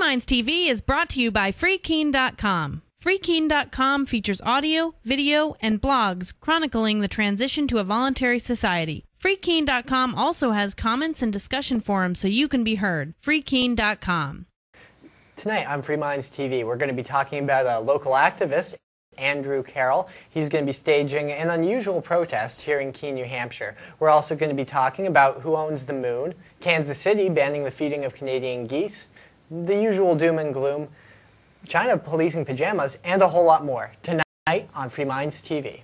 Minds TV is brought to you by FreeKeene.com. FreeKeene.com features audio, video, and blogs chronicling the transition to a voluntary society. FreeKeene.com also has comments and discussion forums so you can be heard. FreeKeene.com. Tonight on Free Minds TV, we're going to be talking about a local activist, Andrew Carroll. He's going to be staging an unusual protest here in Keene, New Hampshire. We're also going to be talking about who owns the moon, Kansas City banning the feeding of Canadian geese, the usual doom and gloom, China policing pajamas, and a whole lot more tonight on Free Minds TV.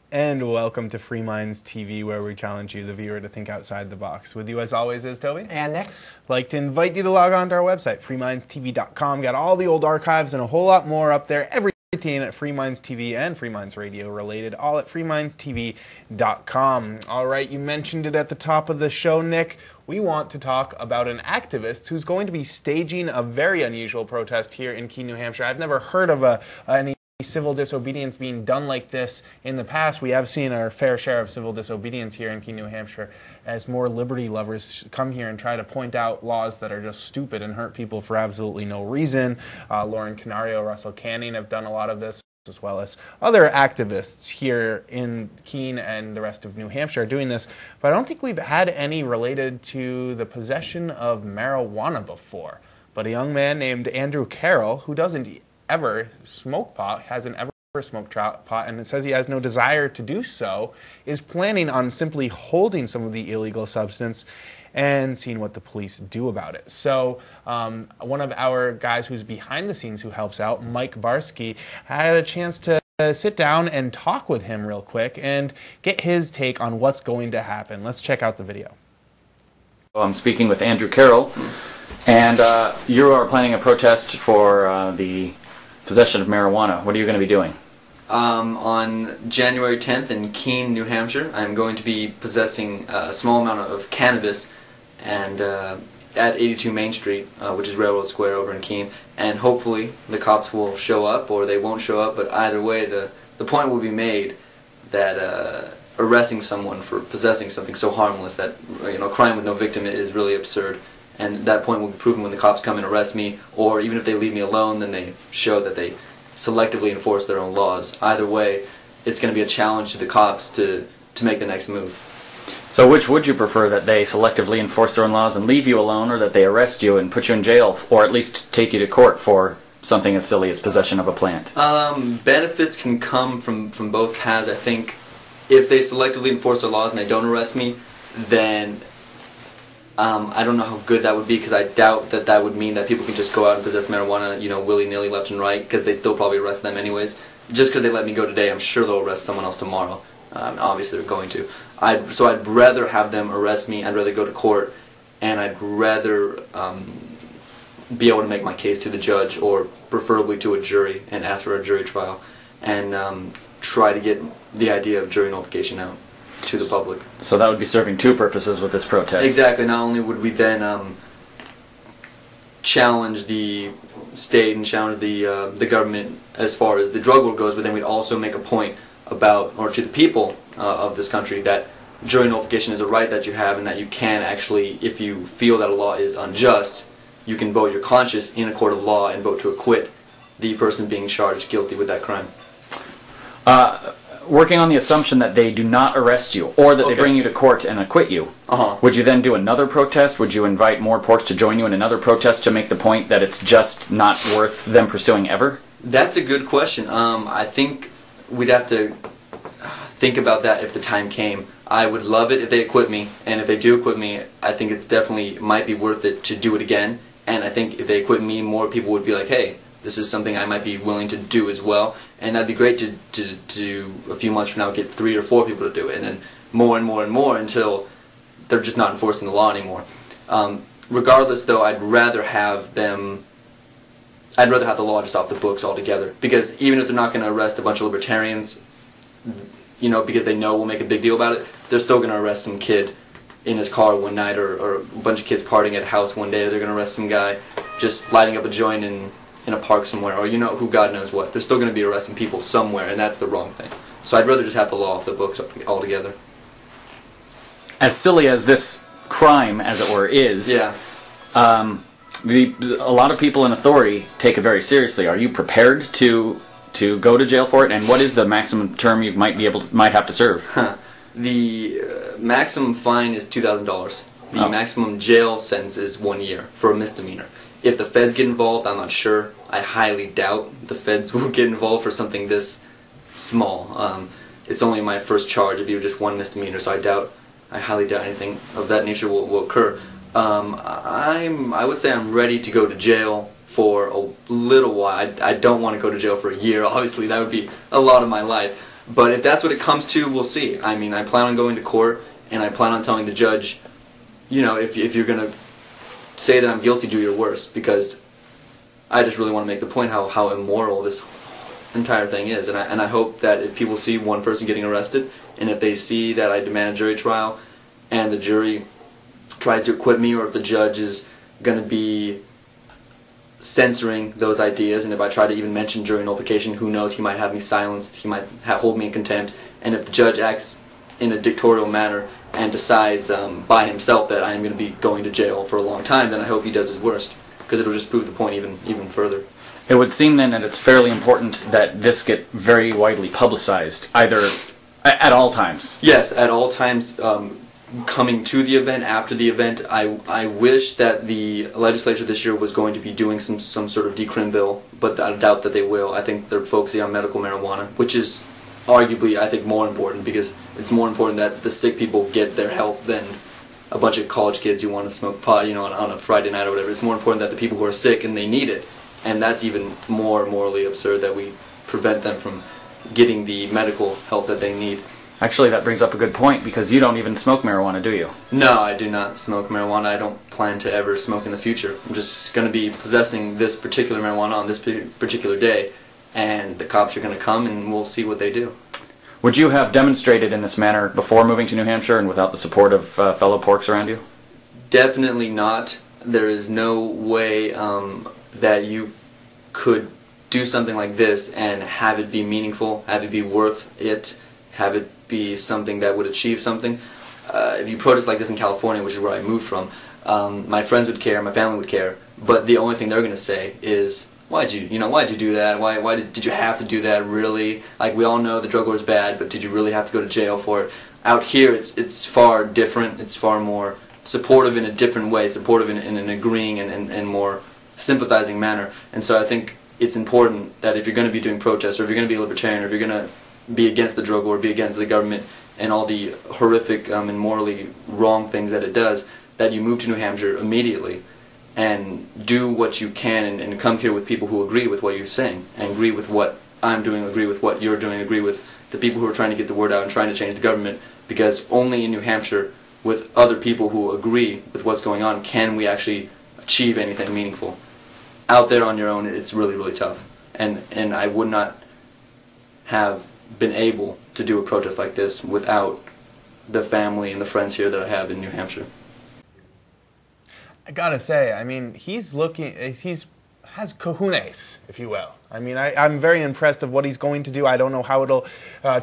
And welcome to Free Minds TV, where we challenge you, the viewer, to think outside the box. With you, as always, is Toby. And Nick. I'd like to invite you to log on to our website, freemindstv.com. Got all the old archives and a whole lot more up there. Everything at Free Minds TV and Free Minds Radio related, all at freemindstv.com. All right, you mentioned it at the top of the show, Nick. We want to talk about an activist who's going to be staging a very unusual protest here in Keene, New Hampshire. I've never heard of any civil disobedience being done like this in the past. We have seen our fair share of civil disobedience here in Keene, New Hampshire, as more liberty lovers come here and try to point out laws that are just stupid and hurt people for absolutely no reason. Lauren Canario, Russell Canning have done a lot of this, as well as other activists here in Keene and the rest of New Hampshire are doing this. But I don't think we've had any related to the possession of marijuana before. But a young man named Andrew Carroll, who doesn't ever smoke pot, hasn't ever smoked pot, and it says he has no desire to do so, is planning on simply holding some of the illegal substance and seeing what the police do about it. So one of our guys who's behind the scenes who helps out, Mike Barsky, had a chance to sit down and talk with him real quick and get his take on what's going to happen. Let's check out the video. I'm speaking with Andrew Carroll, and you are planning a protest for the possession of marijuana. What are you going to be doing? On January 10th in Keene, New Hampshire, I'm going to be possessing a small amount of cannabis and at 82 Main Street, which is Railroad Square over in Keene, and hopefully the cops will show up or they won't show up, but either way the point will be made that arresting someone for possessing something so harmless that, you know, crime with no victim is really absurd. And that point will be proven when the cops come and arrest me, or even if they leave me alone, then they show that they selectively enforce their own laws. Either way, it's going to be a challenge to the cops to make the next move. So which would you prefer, that they selectively enforce their own laws and leave you alone, or that they arrest you and put you in jail, or at least take you to court for something as silly as possession of a plant? Benefits can come from both paths. I think if they selectively enforce their laws and they don't arrest me, then I don't know how good that would be, because I doubt that that would mean that people can just go out and possess marijuana, you know, willy-nilly left and right, because they'd still probably arrest them anyways. Just because they let me go today, I'm sure they'll arrest someone else tomorrow. Obviously they're going to. So I'd rather have them arrest me, I'd rather go to court, and I'd rather be able to make my case to the judge, or preferably to a jury, and ask for a jury trial, and try to get the idea of jury nullification out to the public. So that would be serving two purposes with this protest. Exactly. Not only would we then challenge the state and challenge the government as far as the drug war goes, but then we'd also make a point about, or to the people of this country, that jury nullification is a right that you have, and that you can actually, if you feel that a law is unjust, you can vote your conscience in a court of law and vote to acquit the person being charged guilty with that crime. Working on the assumption that they do not arrest you, or that they bring you to court and acquit you, would you then do another protest? Would you invite more reports to join you in another protest to make the point that it's just not worth them pursuing ever? That's a good question. I think we'd have to think about that if the time came. I would love it if they acquit me, and if they do acquit me, I think it's definitely might be worth it to do it again. And I think if they acquit me, more people would be like, hey, this is something I might be willing to do as well, and that'd be great to a few months from now get 3 or 4 people to do it, and then more and more and more until they're just not enforcing the law anymore. Regardless, though, I'd rather have the law just off the books altogether, because even if they're not going to arrest a bunch of libertarians, you know, because they know we'll make a big deal about it, they're still going to arrest some kid in his car one night, or a bunch of kids partying at a house one day. They're going to arrest some guy just lighting up a joint in in a park somewhere, or you know, who God knows what. They're still going to be arresting people somewhere, and that's the wrong thing. So I'd rather just have the law off the books altogether. As silly as this crime, as it were, is, yeah. A lot of people in authority take it very seriously. Are you prepared to go to jail for it? And what is the maximum term you might have to serve? The maximum fine is $2,000. The maximum jail sentence is 1 year for a misdemeanor. If the feds get involved, I'm not sure. I highly doubt the feds will get involved for something this small. It's only my first charge if you were just one misdemeanor, so I highly doubt anything of that nature will occur. I would say I'm ready to go to jail for a little while. I don't want to go to jail for a year. Obviously, that would be a lot of my life. But if that's what it comes to, we'll see. I mean, I plan on going to court, and I plan on telling the judge, you know, if you're going to say that I'm guilty, do your worst, because I just really want to make the point how immoral this entire thing is. And I hope that if people see one person getting arrested, and if they see that I demand a jury trial, and the jury tries to acquit me, or if the judge is going to be censoring those ideas, and if I try to even mention jury nullification, who knows, he might have me silenced, he might hold me in contempt, and if the judge acts in a dictatorial manner and decides by himself that I am going to be going to jail for a long time, then I hope he does his worst, because it'll just prove the point even further. It would seem then that it's fairly important that this get very widely publicized, either at all times. Yes, at all times. Coming to the event, after the event, I wish that the legislature this year was going to be doing some sort of decrim bill, but I doubt that they will. I think they're focusing on medical marijuana, which is arguably, I think, more important, because it's more important that the sick people get their help than a bunch of college kids who want to smoke pot, you know, on a Friday night or whatever. It's more important that the people who are sick and they need it, and that's even more morally absurd, that we prevent them from getting the medical help that they need. Actually, that brings up a good point, because you don't even smoke marijuana, do you? No, I do not smoke marijuana. I don't plan to ever smoke in the future. I'm just going to be possessing this particular marijuana on this particular day, and the cops are going to come and we'll see what they do. Would you have demonstrated in this manner before moving to New Hampshire and without the support of fellow porks around you? Definitely not. There is no way that you could do something like this and have it be meaningful, have it be worth it, have it be something that would achieve something. If you protest like this in California, which is where I moved from, my friends would care, my family would care, but the only thing they're going to say is, why'd you do that? Why did you have to do that, really? Like, we all know the drug war is bad, but did you really have to go to jail for it? Out here, it's far different. It's far more supportive in a different way, supportive in an agreeing and more sympathizing manner. And so I think it's important that if you're going to be doing protests, or if you're going to be a libertarian, or if you're going to be against the drug war, be against the government and all the horrific and morally wrong things that it does, that you move to New Hampshire immediately and do what you can, and come here with people who agree with what you're saying, and agree with what I'm doing, agree with what you're doing, agree with the people who are trying to get the word out and trying to change the government, because only in New Hampshire, with other people who agree with what's going on, can we actually achieve anything meaningful. Out there on your own, it's really, really tough. And I would not have been able to do a protest like this without the family and the friends here that I have in New Hampshire. I gotta say, I mean, has cojones, if you will. I mean, I'm very impressed of what he's going to do. I don't know how it'll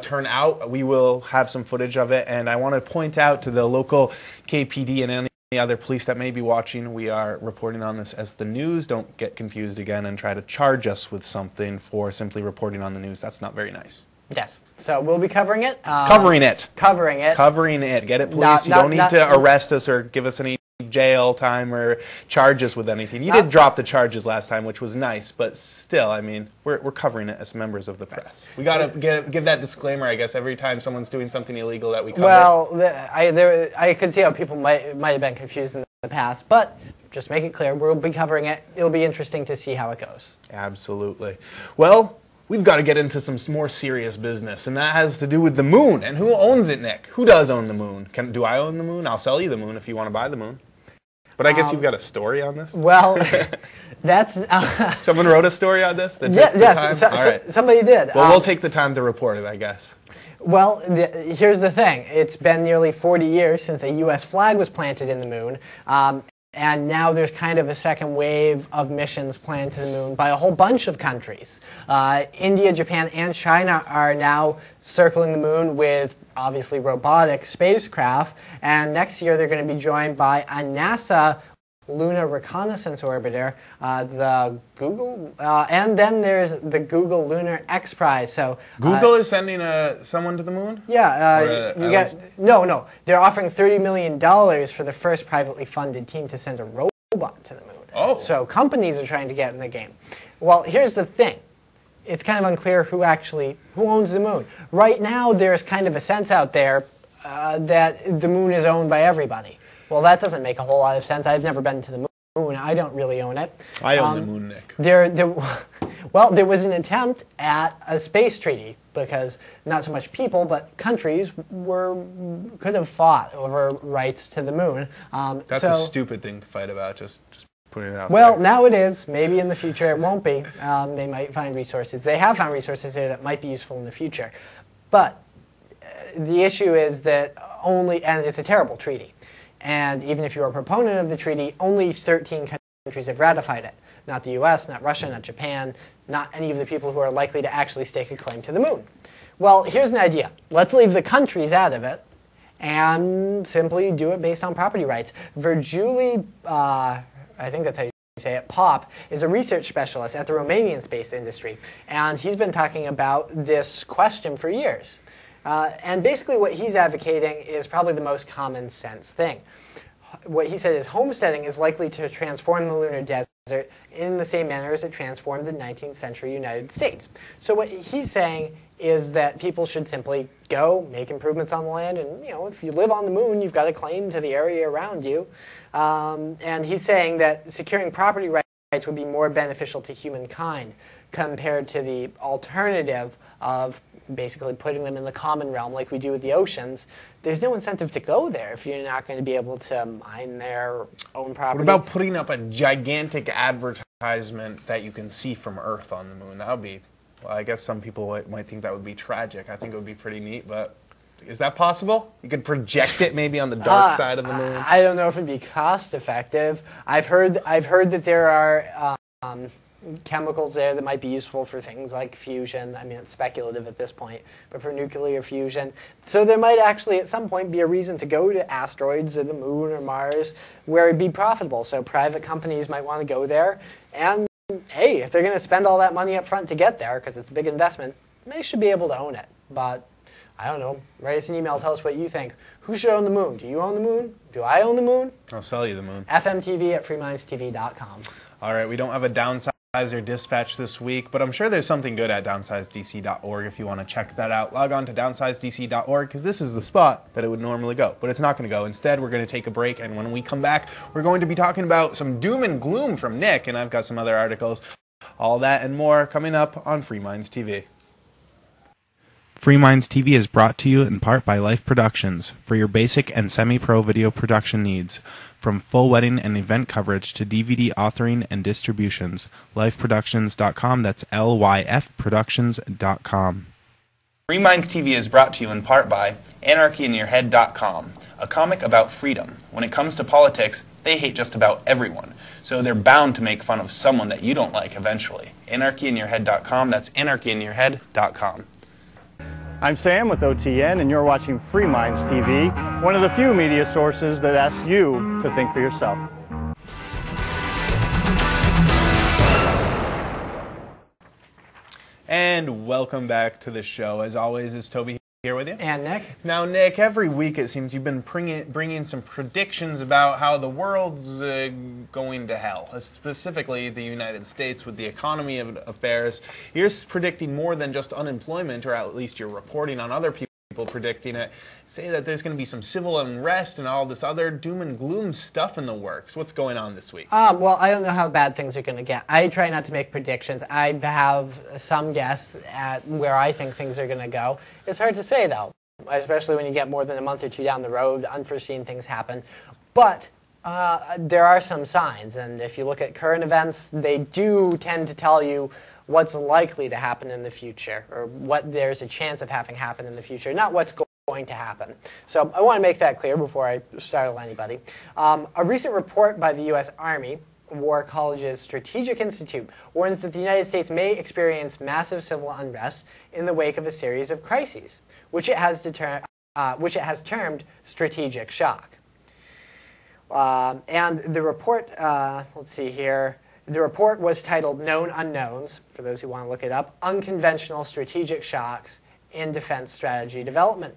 turn out. We will have some footage of it, and I want to point out to the local KPD and any other police that may be watching, we are reporting on this as the news. Don't get confused again and try to charge us with something for simply reporting on the news. That's not very nice. Yes. So we'll be covering it. Covering it. Covering it. Covering it. Get it, police. You don't need to arrest us or give us any jail time or charge us with anything. You did drop the charges last time, which was nice, but still, I mean, we're covering it as members of the press. We got to give that disclaimer, I guess, every time someone's doing something illegal that we cover. Well, I could see how people might have been confused in the past, but just make it clear, we'll be covering it. It'll be interesting to see how it goes. Absolutely. Well, we've got to get into some more serious business, and that has to do with the moon. And who owns it, Nick? Who does own the moon? Do I own the moon? I'll sell you the moon if you want to buy the moon. But I guess you've got a story on this? Well, that's... Someone wrote a story on this? Yes, somebody did. Well, we'll take the time to report it, I guess. Well, here's the thing. It's been nearly 40 years since a U.S. flag was planted in the moon. And now there's kind of a second wave of missions planned to the moon by a whole bunch of countries. India, Japan, and China are now circling the moon with obviously robotic spacecraft. And next year they're going to be joined by a NASA Lunar Reconnaissance Orbiter, the Google, and then there's the Google Lunar X Prize. So Google is sending someone to the moon? Yeah, no. They're offering $30 million for the first privately funded team to send a robot to the moon. Oh. So companies are trying to get in the game. Well, here's the thing. It's kind of unclear who owns the moon. Right now, there's kind of a sense out there that the moon is owned by everybody. Well, that doesn't make a whole lot of sense. I've never been to the moon. I don't really own it. I own the moon, Nick. Well, there was an attempt at a space treaty because not so much people, but countries could have fought over rights to the moon. That's a stupid thing to fight about, just putting it out there. Well, now it is. Maybe in the future it won't be. They might find resources. They have found resources there that might be useful in the future. But the issue is that and it's a terrible treaty. And even if you're a proponent of the treaty, only 13 countries have ratified it. Not the US, not Russia, not Japan, not any of the people who are likely to actually stake a claim to the moon. Well, here's an idea. Let's leave the countries out of it and simply do it based on property rights. Virguli, I think that's how you say it, Pop, is a research specialist at the Romanian space industry. And he's been talking about this question for years. And basically what he's advocating is probably the most common sense thing. What he said is homesteading is likely to transform the lunar desert in the same manner as it transformed the 19th century United States. So what he's saying is that people should simply go make improvements on the land, and if you live on the moon, you've got a claim to the area around you. And he's saying that securing property rights would be more beneficial to humankind compared to the alternative of basically putting them in the common realm like we do with the oceans. There's no incentive to go there if you're not going to be able to mine their own property. What about putting up a gigantic advertisement that you can see from Earth on the moon? That would be, well, I guess some people might think that would be tragic. I think it would be pretty neat, but is that possible? You could project it maybe on the dark side of the moon? I don't know if it'd be cost effective. I've heard that there are chemicals there that might be useful for things like fusion. I mean, it's speculative at this point, but for nuclear fusion. So there might actually at some point be a reason to go to asteroids or the moon or Mars where it'd be profitable. So private companies might want to go there. And hey, if they're going to spend all that money up front to get there, because it's a big investment, they should be able to own it. But I don't know. Write us an email. Tell us what you think. Who should own the moon? Do you own the moon? Do I own the moon? I'll sell you the moon. FMTV@freemindstv.com. All right, we don't have a downsizer dispatch this week, but I'm sure there's something good at downsizedc.org if you want to check that out. Log on to downsizedc.org because this is the spot that it would normally go, but it's not going to go. Instead, we're going to take a break, and when we come back, we're going to be talking about some doom and gloom from Nick, and I've got some other articles. All that and more coming up on Free Minds TV. Free Minds TV is brought to you in part by Life Productions for your basic and semi-pro video production needs. From full wedding and event coverage to DVD authoring and distributions, lifeproductions.com, that's lyfproductions.com. Free Minds TV is brought to you in part by anarchyinyourhead.com, a comic about freedom. When it comes to politics, they hate just about everyone, so they're bound to make fun of someone that you don't like eventually. anarchyinyourhead.com, that's anarchyinyourhead.com. I'm Sam with OTN, and you're watching Free Minds TV, one of the few media sources that asks you to think for yourself. And welcome back to the show. As always, is Toby here with you. And Nick. Now, Nick, every week it seems you've been bringing some predictions about how the world's going to hell, specifically the United States with the economy of affairs. You're predicting more than just unemployment, or at least you're reporting on other people predicting it. Say that there's going to be some civil unrest and all this other doom and gloom stuff in the works. What's going on this week? Well, I don't know how bad things are going to get. I try not to make predictions. I have some guess at where I think things are going to go. It's hard to say, though, especially when you get more than a month or two down the road. Unforeseen things happen. But there are some signs, and if you look at current events, they do tend to tell you what's likely to happen in the future, or what there's a chance of having happen in the future, not what's going going to happen. So I want to make that clear before I startle anybody. A recent report by the U.S. Army War College's Strategic Institute warns that the United States may experience massive civil unrest in the wake of a series of crises, which it has termed strategic shock. And the report, let's see here, the report was titled Known Unknowns, for those who want to look it up, Unconventional Strategic Shocks in Defense Strategy Development.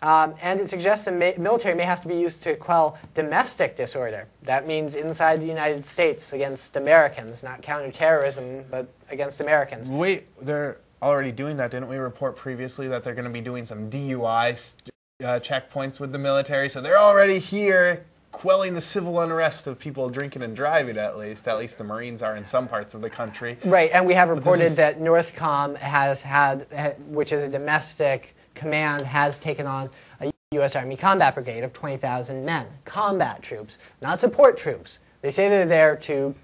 And it suggests the military may have to be used to quell domestic disorder. That means inside the United States against Americans, not counterterrorism, but against Americans. Wait, they're already doing that. Didn't we report previously that they're going to be doing some DUI checkpoints with the military? So they're already here quelling the civil unrest of people drinking and driving, at least the Marines are in some parts of the country. Right, and we have reported that Northcom has had, which is a domestic command, has taken on a U.S. Army combat brigade of 20,000 men, combat troops, not support troops. They say they're there to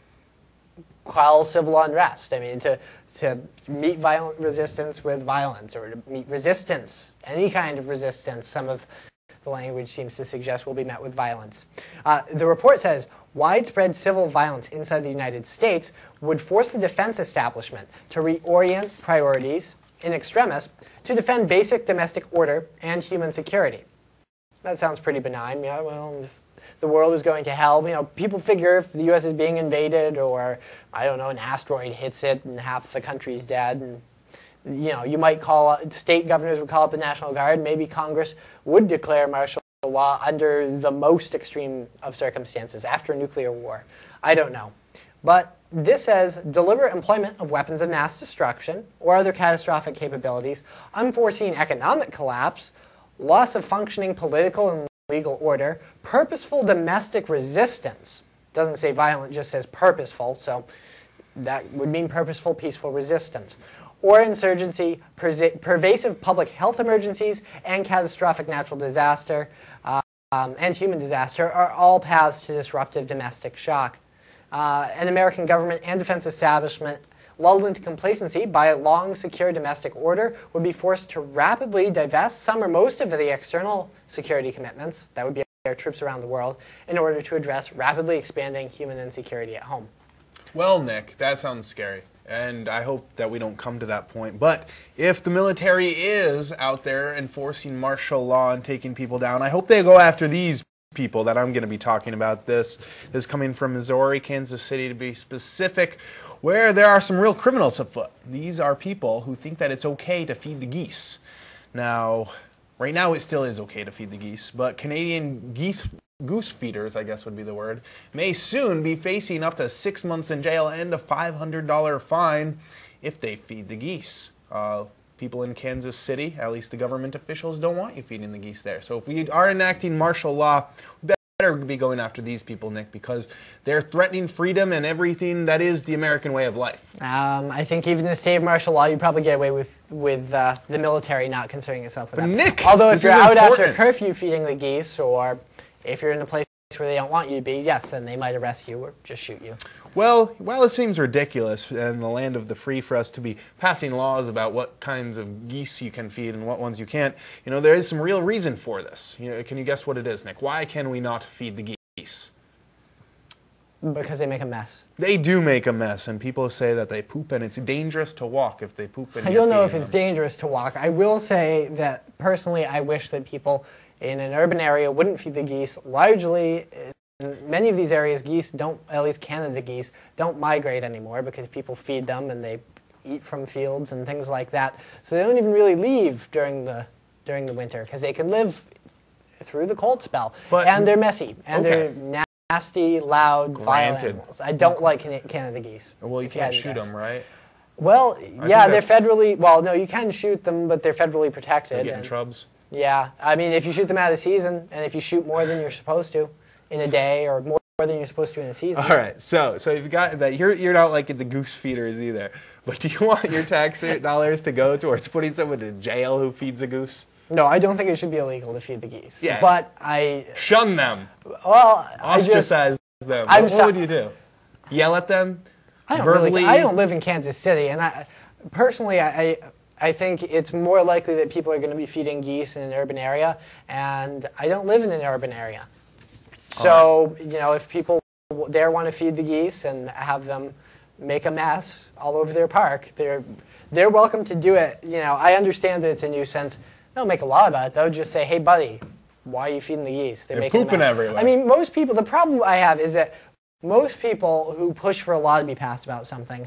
quell civil unrest. I mean, to meet violent resistance with violence, or to meet resistance, any kind of resistance. Some of the language seems to suggest will be met with violence. The report says widespread civil violence inside the United States would force the defense establishment to reorient priorities in extremis to defend basic domestic order and human security. That sounds pretty benign. Yeah, well, if the world is going to hell, you know, people figure if the U.S. is being invaded, or I don't know, an asteroid hits it and half the country's dead, and you know, you might call, state governors would call up the National Guard. Maybe Congress would declare martial law under the most extreme of circumstances, after a nuclear war. I don't know. But this says deliberate employment of weapons of mass destruction or other catastrophic capabilities, unforeseen economic collapse, loss of functioning political and legal order, purposeful domestic resistance. Doesn't say violent, just says purposeful, so that would mean purposeful, peaceful resistance. Or insurgency, pervasive public health emergencies, and catastrophic natural disaster and human disaster are all paths to disruptive domestic shock. An American government and defense establishment lulled into complacency by a long, secure domestic order would be forced to rapidly divest some or most of the external security commitments, that would be our troops around the world, in order to address rapidly expanding human insecurity at home. Well, Nick, that sounds scary. And I hope that we don't come to that point. But if the military is out there enforcing martial law and taking people down, I hope they go after these people that I'm going to be talking about. This is coming from Missouri, Kansas City to be specific, where there are some real criminals afoot. These are people who think that it's okay to feed the geese. Now, right now it still is okay to feed the geese, but Canadian goose feeders, I guess would be the word, may soon be facing up to 6 months in jail and a $500 fine if they feed the geese. People in Kansas City, at least the government officials, don't want you feeding the geese there. So if we are enacting martial law, we better be going after these people, Nick, because they're threatening freedom and everything that is the American way of life. I think even in the state of martial law, you'd probably get away with the military not concerning itself with that. Nick, although if you're out after curfew feeding the geese, or if you're in a place where they don't want you to be, yes, then they might arrest you or just shoot you. Well, while it seems ridiculous in the land of the free for us to be passing laws about what kinds of geese you can feed and what ones you can't, you know, there is some real reason for this. You know, can you guess what it is, Nick? Why can we not feed the geese? Because they make a mess. They do make a mess, and people say that they poop, and it's dangerous to walk if they poop. I don't know if it's dangerous to walk. I will say that personally, I wish that people in an urban area wouldn't feed the geese. Largely, in many of these areas, geese don't, at least Canada geese, don't migrate anymore because people feed them and they eat from fields and things like that. So they don't even really leave during the winter because they can live through the cold spell. And they're messy, and they're nasty, loud, violent animals. I don't like Canada geese. Well, you can't shoot them, right? Well, yeah, they're federally, well, no, you can shoot them, but they're federally protected. They're getting shrubs. Yeah, I mean, if you shoot them out of season, and if you shoot more than you're supposed to in a day, or more than you're supposed to in a season. All right, so you've got that. You're not liking the goose feeders either, but do you want your tax dollars to go towards putting someone in jail who feeds a goose? No, I don't think it should be illegal to feed the geese. Yeah. But I shun them. Well, ostracize them. What would you do? Yell at them? I don't live in Kansas City, and I personally I think it's more likely that people are going to be feeding geese in an urban area, and I don't live in an urban area. So, you know, if people there want to feed the geese and have them make a mess all over their park, they're welcome to do it. You know, I understand that it's a nuisance. Don't make a law about it, though. Just say, hey, buddy, why are you feeding the geese? They're pooping everywhere. I mean, most people, the problem I have is that most people who push for a law to be passed about something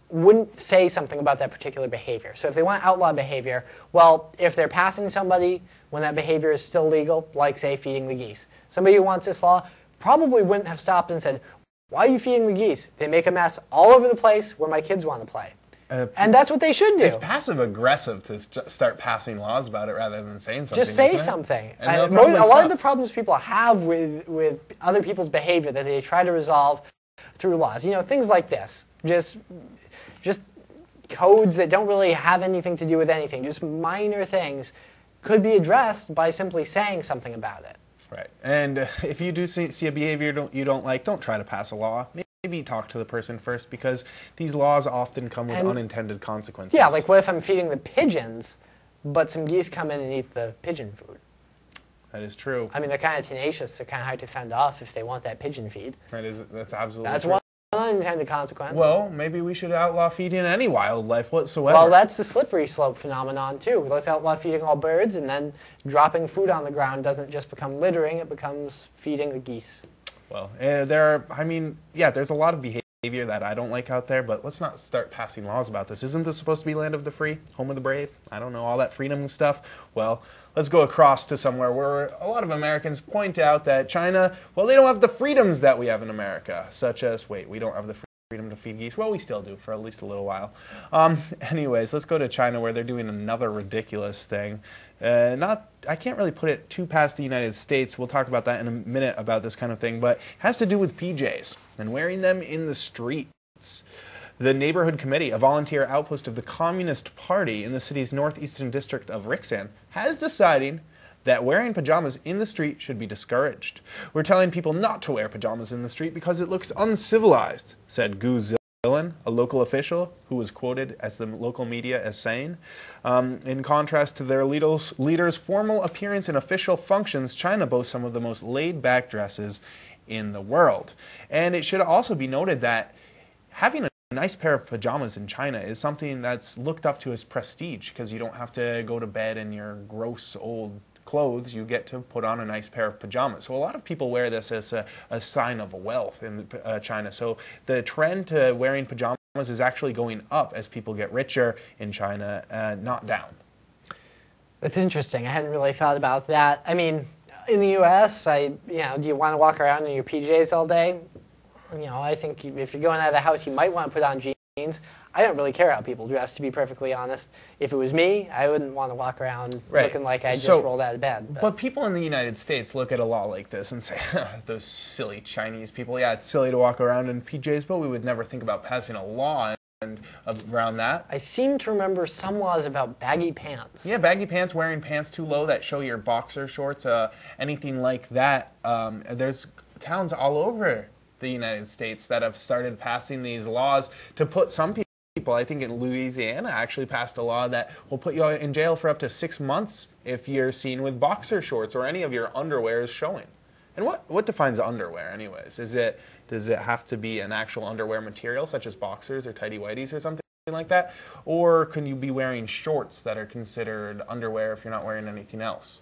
wouldn't say something about that particular behavior. So if they want to outlaw behavior, well, if they're passing somebody when that behavior is still legal, like, say, feeding the geese, somebody who wants this law probably wouldn't have stopped and said, why are you feeding the geese? They make a mess all over the place where my kids want to play. And that's what they should do. It's passive-aggressive to start passing laws about it rather than saying something. Just say something. A lot of the problems people have with other people's behavior that they try to resolve through laws, you know, things like this, just codes that don't really have anything to do with anything, just minor things, could be addressed by simply saying something about it. Right. And if you do see a behavior you don't like, don't try to pass a law. Maybe talk to the person first, because these laws often come with unintended consequences. Yeah, like what if I'm feeding the pigeons, but some geese come in and eat the pigeon food? That is true. I mean, they're kind of tenacious. They're kind of hard to fend off if they want that pigeon feed. That's absolutely That's true. one unintended consequence. Well, maybe we should outlaw feeding any wildlife whatsoever. Well, that's the slippery slope phenomenon, too. Let's outlaw feeding all birds, and then dropping food on the ground doesn't just become littering, it becomes feeding the geese. Well, there's a lot of behavior that I don't like out there, but let's not start passing laws about this. Isn't this supposed to be land of the free, home of the brave? I don't know, all that freedom and stuff. Well, let's go across to somewhere where a lot of Americans point out that China, well, they don't have the freedoms that we have in America, such as, we don't have the freedom to feed geese. Well, we still do for at least a little while. Anyways, let's go to China, where they're doing another ridiculous thing. I can't really put it too past the United States. We'll talk about that in a minute about this kind of thing, but it has to do with PJs and wearing them in the streets. The Neighborhood Committee, a volunteer outpost of the Communist Party in the city's northeastern district of Rixan, has decided that wearing pajamas in the street should be discouraged. We're telling people not to wear pajamas in the street because it looks uncivilized, said Goose, a local official who was quoted as the local media as saying. In contrast to their leaders' formal appearance in official functions, China boasts some of the most laid-back dresses in the world. And it should also be noted that having a nice pair of pajamas in China is something that's looked up to as prestige, because you don't have to go to bed in your gross old clothes. You get to put on a nice pair of pajamas. So a lot of people wear this as a sign of wealth in China. So the trend to wearing pajamas is actually going up as people get richer in China, not down. That's interesting. I hadn't really thought about that. I mean, in the U.S., do you want to walk around in your PJs all day? You know, I think if you're going out of the house, you might want to put on jeans. I don't really care how people dress, to be perfectly honest. If it was me, I wouldn't want to walk around looking like I just rolled out of bed. But people in the United States look at a law like this and say, those silly Chinese people, yeah, it's silly to walk around in PJs, but we would never think about passing a law around that. I seem to remember some laws about baggy pants. Yeah, baggy pants, wearing pants too low that show your boxer shorts, anything like that. There's towns all over the United States that have started passing these laws to put some people, I think in Louisiana, actually passed a law that will put you in jail for up to 6 months if you're seen with boxer shorts or any of your underwear is showing. And what defines underwear anyways? Does it have to be an actual underwear material such as boxers or tighty whities or something like that? Or can you be wearing shorts that are considered underwear if you're not wearing anything else?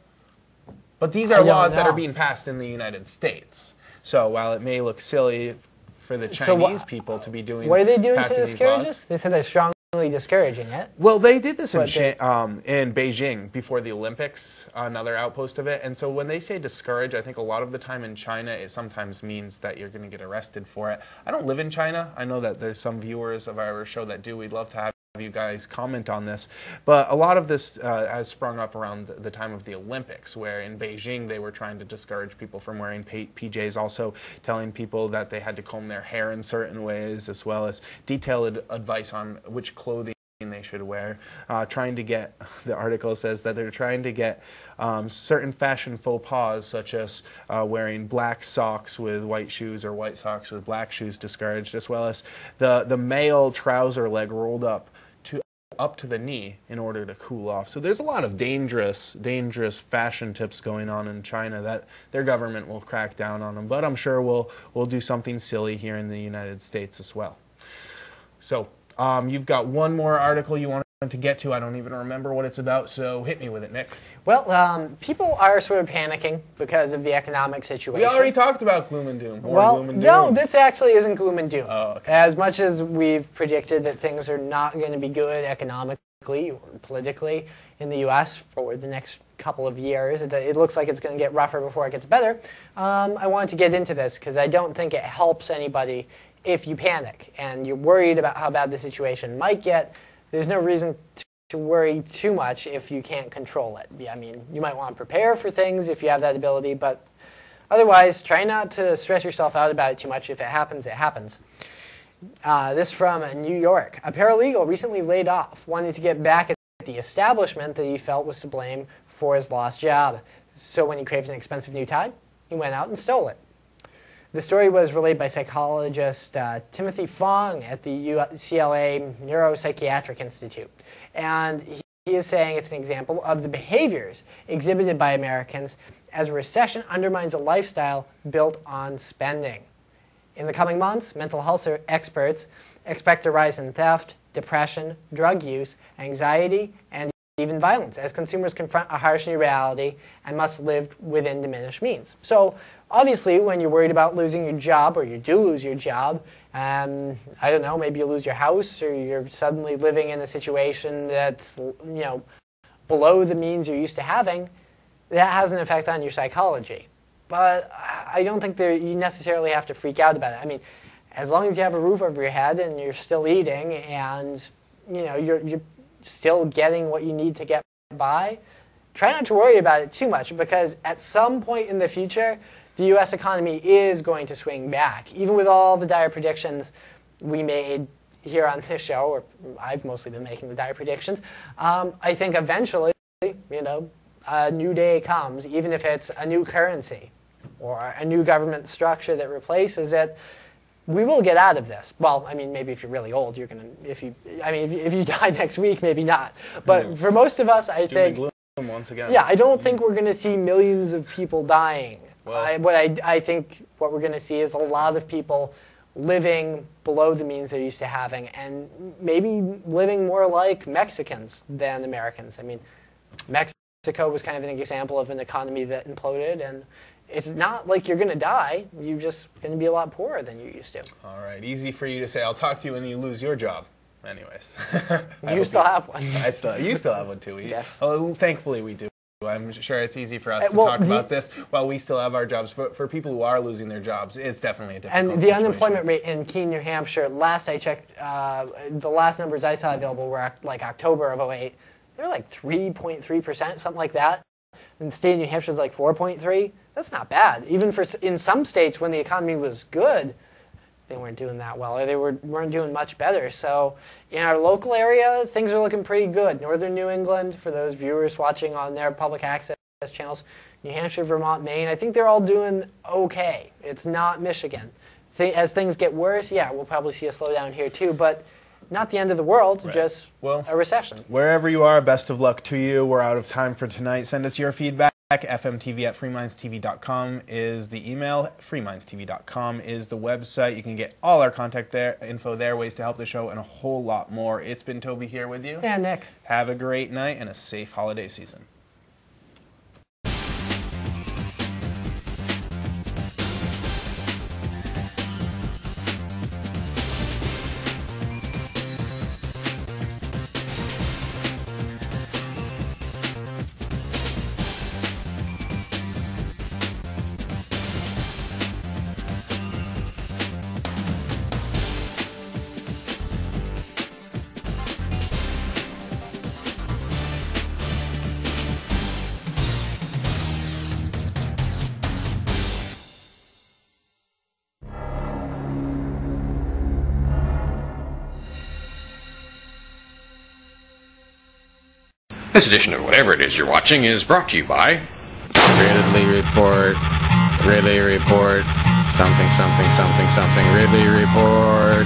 But these are laws that are being passed in the United States. So while it may look silly for the Chinese people to be doing, what are they doing to discourage us? They said they're strongly discouraging it. Well, they did this in Beijing before the Olympics, another outpost of it. And so when they say discourage, I think a lot of the time in China, it sometimes means that you're going to get arrested for it. I don't live in China. I know that there's some viewers of our show that do. We'd love to have you guys comment on this, but a lot of this has sprung up around the time of the Olympics, where in Beijing they were trying to discourage people from wearing PJs, also telling people that they had to comb their hair in certain ways, as well as detailed advice on which clothing they should wear. The article says that they're trying to get certain fashion faux pas, such as wearing black socks with white shoes or white socks with black shoes, discouraged, as well as the male trouser leg rolled up up to the knee in order to cool off. So there's a lot of dangerous fashion tips going on in China that their government will crack down on them. But I'm sure we'll do something silly here in the United States as well. So you've got one more article you want to get to. I don't even remember what it's about, so hit me with it, Nick. Well, people are sort of panicking because of the economic situation. We already talked about gloom and doom. No, this actually isn't gloom and doom. Oh, okay. As much as we've predicted that things are not going to be good economically or politically in the U.S. for the next couple of years, it looks like it's going to get rougher before it gets better. I wanted to get into this because I don't think it helps anybody if you panic and you're worried about how bad the situation might get. There's no reason to worry too much if you can't control it. I mean, you might want to prepare for things if you have that ability, but otherwise, try not to stress yourself out about it too much. If it happens, it happens. This from New York. A paralegal recently laid off, wanting to get back at the establishment that he felt was to blame for his lost job. So when he craved an expensive new tie, he went out and stole it. The story was relayed by psychologist Timothy Fong at the UCLA Neuropsychiatric Institute. And he is saying it's an example of the behaviors exhibited by Americans as a recession undermines a lifestyle built on spending. In the coming months, mental health experts expect a rise in theft, depression, drug use, anxiety, and even violence as consumers confront a harsh new reality and must live within diminished means. So obviously, when you're worried about losing your job, or you do lose your job, I don't know, maybe you lose your house, or you're suddenly living in a situation that's, below the means you're used to having, that has an effect on your psychology. But I don't think you necessarily have to freak out about it. I mean, as long as you have a roof over your head and you're still eating and you're still getting what you need to get by, try not to worry about it too much, because at some point in the future, the U.S. economy is going to swing back. Even with all the dire predictions we made here on this show, or I've mostly been making the dire predictions, I think eventually, a new day comes, even if it's a new currency or a new government structure that replaces it. We will get out of this. Well, I mean, maybe if you're really old, you're gonna. If you die next week, maybe not. But for most of us, I think. Gloom once again. Yeah, I don't think we're going to see millions of people dying. Well, I think what we're going to see is a lot of people living below the means they're used to having, and maybe living more like Mexicans than Americans. I mean, Mexico was kind of an example of an economy that imploded, and it's not like you're going to die. You're just going to be a lot poorer than you used to. All right, easy for you to say. I'll talk to you when you lose your job. Anyways. You still have one. You still have one too. Yes. Well, thankfully we do. I'm sure it's easy for us to talk about this while we still have our jobs. For people who are losing their jobs, it's definitely a difficult situation. And the unemployment rate in Keene, New Hampshire, last I checked, the last numbers I saw available were like October of 2008. They were like 3.3%, something like that. And the state of New Hampshire is like 4.3%. That's not bad. Even in some states when the economy was good, they weren't doing that well, or they weren't doing much better. So in our local area, things are looking pretty good. Northern New England, for those viewers watching on their public access channels, New Hampshire, Vermont, Maine, I think they're all doing okay. It's not Michigan. As things get worse, yeah, we'll probably see a slowdown here too, but not the end of the world, right. Just a recession. Wherever you are, best of luck to you. We're out of time for tonight. Send us your feedback. fmtv@freemindstv.com is the email. freemindstv.com is the website. You can get all our contact info there, ways to help the show, and a whole lot more. It's been Toby here with you. Yeah, Nick. Have a great night and a safe holiday season. This edition of whatever it is you're watching is brought to you by Ridley Report, something, Ridley Report.